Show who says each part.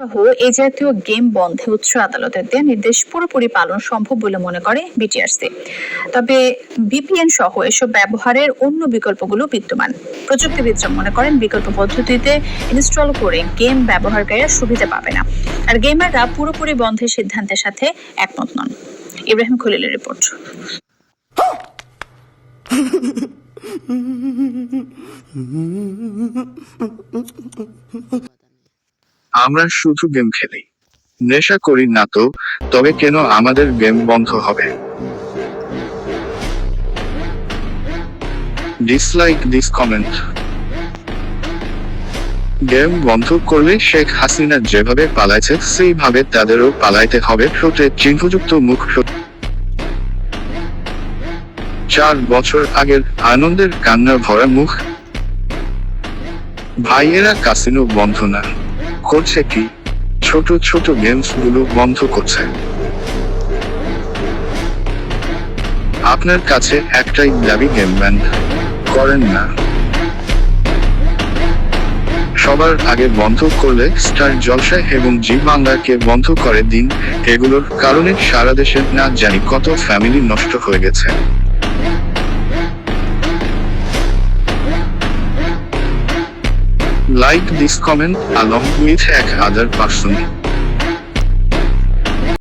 Speaker 1: সহ এই জাতীয় গেম বন্ধে উচ্চ আদালতের দেয়া নির্দেশ পুরোপুরি পালন সম্ভব বলে মনে করে বিটিআরসি। তবে ভিপিএন সহ এসব ব্যবহারের অন্য বিকল্পগুলো বিদ্যমান। প্রযুক্তিবিদরা মনে করেন বিকল্প পদ্ধতিতে ইনস্টল করে গেম ব্যবহারকারীরা সুবিধা পাবে না, আর গেমাররা পুরোপুরি বন্ধের সিদ্ধান্তের সাথে একমত নন। ইব্রাহিম খলিলের রিপোর্ট।
Speaker 2: আমরা শুধু গেম খেলি, নেশা করি না তো, তবে কেন আমাদের গেম বন্ধ হবে? Dislike this comment. গেম বন্ধ করলে শেখ হাসিনা যেভাবে পালাইছে সেইভাবে তাদেরও পালাইতে হবে। ঠোঁটে চিহ্নযুক্ত মুখ। 4 বছর আগের আনন্দের কান্না ভরা মুখ। ভাইয়েরা কাসিনো বন্ধ না করছে কি, ছোট ছোট গেমস গুলো বন্ধ করছে। আপনার কাছে একটাই দাবি, গেম ব্যান করেন না। সবার আগে বন্ধ করলে স্টার জলসা এবং জি বাংলাকে বন্ধ করে দিন। এগুলোর কারণে সারা দেশে না জানি কত ফ্যামিলি নষ্ট হয়ে গেছে। Like this comment along with 1 other person.